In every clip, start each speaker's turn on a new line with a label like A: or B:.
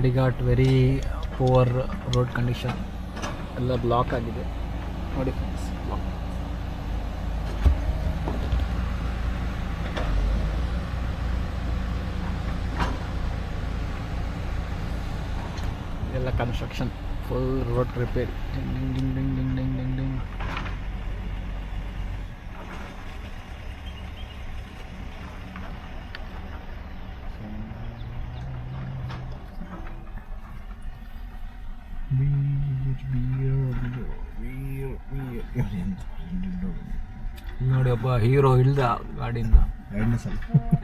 A: Shiradi ghat very poor road condition, ಎಲ್ಲ block ಆಗಿದೆ ನೋಡಿ ಫ್ರೆಂಡ್ಸ್. ಬ್ಲಾಕ್ ಎಲ್ಲ construction, full road repair. Ding ding ding ding ding ding ding. ನೋಡಿ ಒಬ್ಬ ಹೀರೋ ಇಳ್ದ ಗಾಡಿಯಿಂದ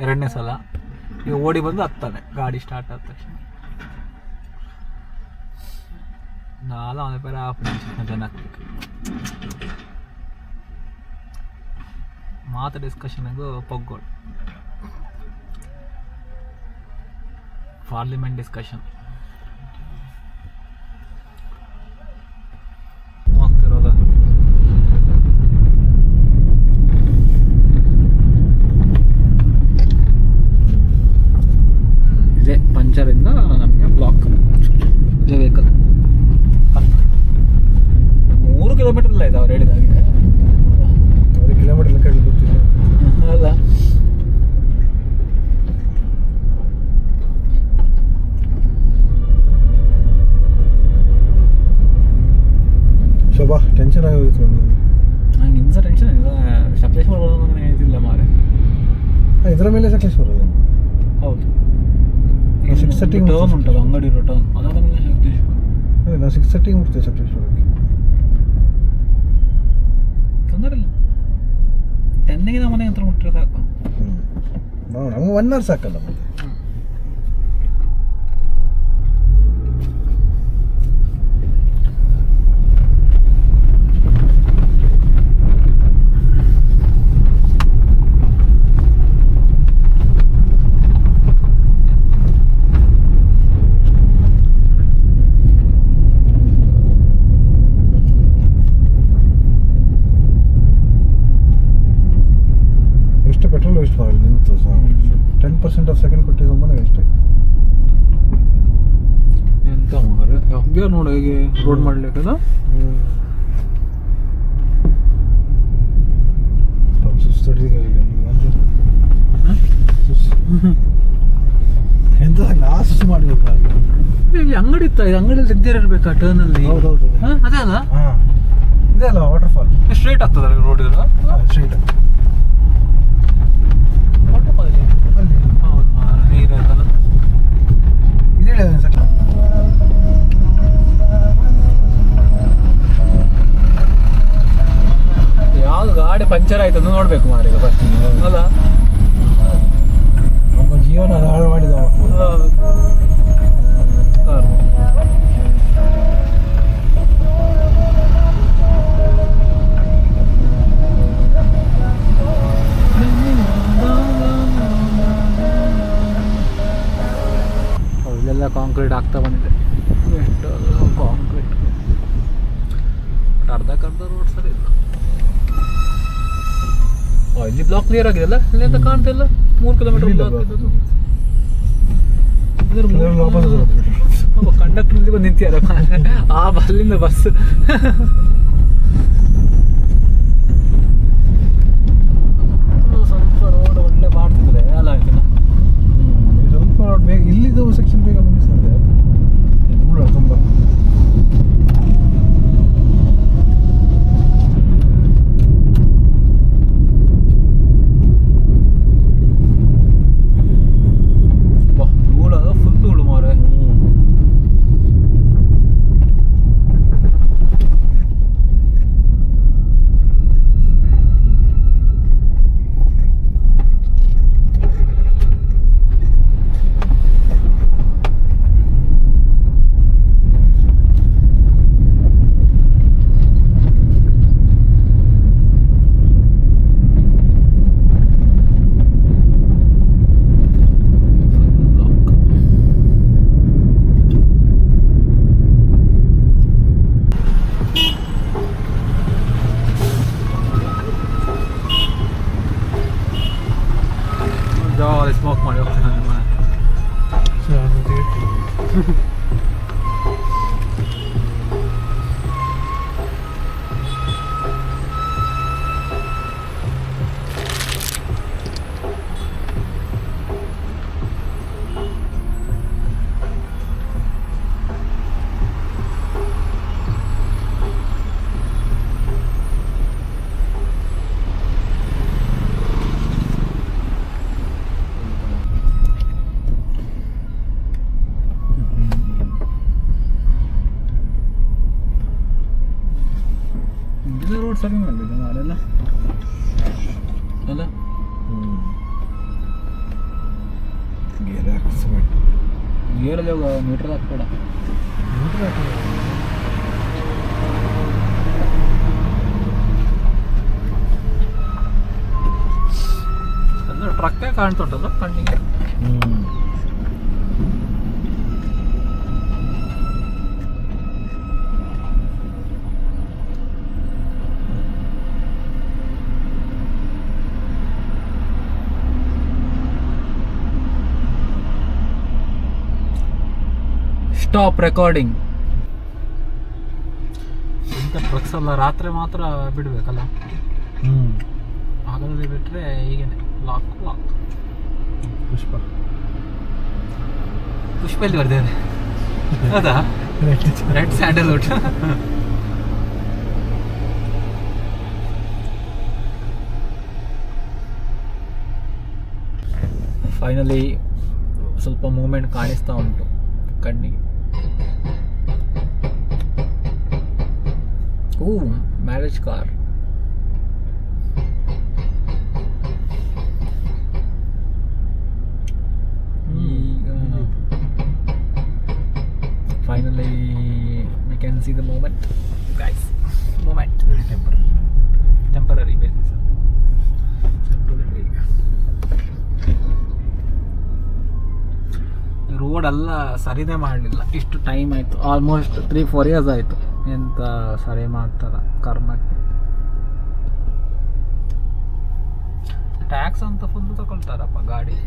A: ಎರಡನೇ ಸಲ ಈಗ ಓಡಿ ಬಂದು ಹತ್ತಾನೆ ಗಾಡಿ ಸ್ಟಾರ್ಟ್ ಆದ ತಕ್ಷಣ. ನಾಳೆ ಅವನ ಪೇರ ಜನ ಹಾಕ್ಬೇಕು. ಮಾತು ಡಿಸ್ಕಷನ್ಗೂ ಪೊಗ್ಗೋಳು, ಪಾರ್ಲಿಮೆಂಟ್ ಡಿಸ್ಕಷನ್ ಆಗ್ತಿರೋದ. ಇದೇ ಪಂಚರಿಂದ ನಮಗೆ ಬ್ಲಾಕ್ ಇದೇ ವೆಹಿಕಲ್. 3 ಕಿಲೋಮೀಟರ್ ಇಲ್ಲ ಇದೆ ಅವ್ರು ಹೇಳಿದಾಗೆ.
B: 1 ಕಿಲೋಮೀಟರ್ ಲೆಕ್ಕ ಗೊತ್ತಿಲ್ಲ
A: ಅಲ್ಲ.
B: ಶೋಭಾ ಟೆನ್ಷನ್ ಆಗೋಗಿತ್ತು
A: ನಂಗೆ ಇನ್ಸ ಟೆನ್ಷನ್ ಇಲ್ಲ. ಸಕಲೇಶ್ವರ ಬರೋದು ಏನಿಲ್ಲ ಮಾರೆ.
B: ಇದರ ಮೇಲೆ ಸಕಲೇಶ್ವರ
A: ಹೌದು.
B: 6:30
A: ಟರ್ನ್ ಉಂಟಲ್ಲ ಅಂಗಡಿ ಇರೋ ಟರ್ನ್, ಅದಾದ ಮೇಲೆ ಸಕಲೇಶ್ವರ.
B: ಅದೇ ನಾವು 6:30 ಮುಟ್ತೇವೆ ಸಕಲೇಶ್ವರಕ್ಕೆ.
A: ತೊಂದರೆ ಇಲ್ಲ, 10ಗೆ ನಮ್ಮ ಮನೆ ಹತ್ರ ಮುಟ್ಟರೆ ಸಾಕು.
B: ನಾವು ನಮಗೆ 1 ಅವರ್ ಸಾಕಲ್ಲ ಮತ್ತೆ. ಪೆಟ್ರೋಲ್ ವೇಸ್ಟ್ ಮಾಡಲ್ಲ ನಿಂತು 10% ಆಫ್ ಸೆಕೆಂಡ್ ಕೊಟ್ಟಿದ್ದು ಸುಮ್ಮನೆ ವೇಸ್ಟ್ ಆಯ್ತು.
A: ಎಂತ ಮಾರೆ ಹಂಗೆ ನೋಡಿ ಹೇಗೆ ರೋಡ್ ಮಾಡ್ಲಿಕ್ಕಲ್ಲ.
B: ಎಂತ ನಾ ಸುಸ್ತು ಮಾಡಬೇಕು.
A: ಅಂಗಡಿ ಇತ್ತ, ಅಂಗಡಿಯಲ್ಲಿ ತೆಗ್ದೇ ಇರ್ಬೇಕಾ ಟರ್ನಲ್ಲಿ?
B: ಹೌದೌದು
A: ಅದೇ ಅಲ್ಲ,
B: ಇದೆ ಅಲ್ಲ ವಾಟರ್ ಫಾಲ್.
A: ಸ್ಟ್ರೇಟ್ ಆಗ್ತದ ರೋಡ್ ಇರೋ
B: ಸ್ಟ್ರೈಟ್
A: ಹೌದು ನೀರು ಆಯ್ತಲ್ಲ.
B: ಇದು ಹೇಳಿ ಸರ್.
A: ಯಾವ್ದು ಗಾಡಿ ಪಂಚರ್ ಆಯ್ತು ಅಂತ ನೋಡ್ಬೇಕು ಮಾರೀಗ ಫಸ್ಟ್ ಅಲ್ಲ.
B: ನಮ್ಮ ಜೀವನ ಹಾಳು ಮಾಡಿದವ.
A: ಇಲ್ಲೆಲ್ಲ ಕಾಂಕ್ರೀಟ್ ಆಗ್ತಾ ಬಂದಿದೆ. ಕಾಂಕ್ರೀಟ್ ಅರ್ಧಕ್ಕರ್ಧ ರೋಡ್ ಸರಿ ಇಲ್ಲ. ಇಲ್ಲಿ ಬ್ಲಾಕ್ ಕ್ಲಿಯರ್ ಆಗಿದೆ ಅಲ್ಲ, ಇಲ್ಲಿಂದ ಕಾಣ್ತಾ ಇಲ್ಲ. 3 ಕಿಲೋಮೀಟರ್ ಬ್ಲಾಕ್ ಇದ್ದದ್ದು. ಕಂಡಕ್ಟರ್ ಬಂದು ನಿಂತಿಯಾರ ಆ ಅಲ್ಲಿಂದ ಬಸ್. ಸ್ವಲ್ಪ ರೋಡ್ ಒಳ್ಳೆ ಮಾಡ್ತಿದ್ರೆ ಅಲ್ಲ ಆಯ್ತಲ್ಲ.
B: ಸ್ವಲ್ಪ ಬೇಗ ಇಲ್ಲಿದ್ದು ಸೆಕ್ಷನ್ ಬೇಗ ಮುಗಿಸ್ತದೆ. ಧೂಳ ತುಂಬ.
A: ಫುಲ್ ಧೂಳು ಮಾರೆ. ಇದು ರೋಡ್ ಸರಿ ಮಾಡಲಿಲ್ಲ ನಾಳೆಲ್ಲ ಅಲ್ಲ.
B: ಗೇರ್ ಹಾಕಿಸ್ಬೇಕು.
A: ಗೇರಲ್ಲಿ ಹೋಗ ಮೀಟ್ರ್ ಹಾಕ್ಬೇಡ. ಅಂದ್ರೆ ಟ್ರಕ್ಕೇ ಕಾಣ್ತುಂಟಲ್ಲ ಕಣ್ಣಿಗೆ. Stop recording. ಇಂಥ ಟ್ರಕ್ಸ್ ಎಲ್ಲ ರಾತ್ರಿ ಮಾತ್ರ ಬಿಡಬೇಕಲ್ಲ, ಹಗಲಲ್ಲಿ ಬಿಟ್ಟರೆ ಹೀಗೇನೆ ಲಾಕ್.
B: ಪುಷ್ಪ
A: ಎಲ್ಲಿ ಬರ್ದೇನೆ ಅದಾ ರೆಡ್ ಸ್ಯಾಂಡಲ್ವುಡ್. ಫೈನಲಿ ಸ್ವಲ್ಪ ಮೂಮೆಂಟ್ ಕಾಣಿಸ್ತಾ ಉಂಟು ಕಣ್ಣಿಗೆ. Oh marriage car. Finally we can see the moment, guys. Moment. Temporary basis. Road ಎಲ್ಲ ಸರಿನೇ ಮಾಡಲಿಲ್ಲ, ಇಷ್ಟು ಟೈಮ್ ಆಯಿತು. ಆಲ್ಮೋಸ್ಟ್ 3-4 years ಆಯಿತು. ಎಂತ ಸರಿ ಮಾಡ್ತಾರ ಕರ್ಮಕ್ಕೆ. ಟ್ಯಾಕ್ಸ್ ಅಂತ ಫುಲ್ ತಗೊಳ್ತಾರಪ್ಪ ಗಾಡಿ.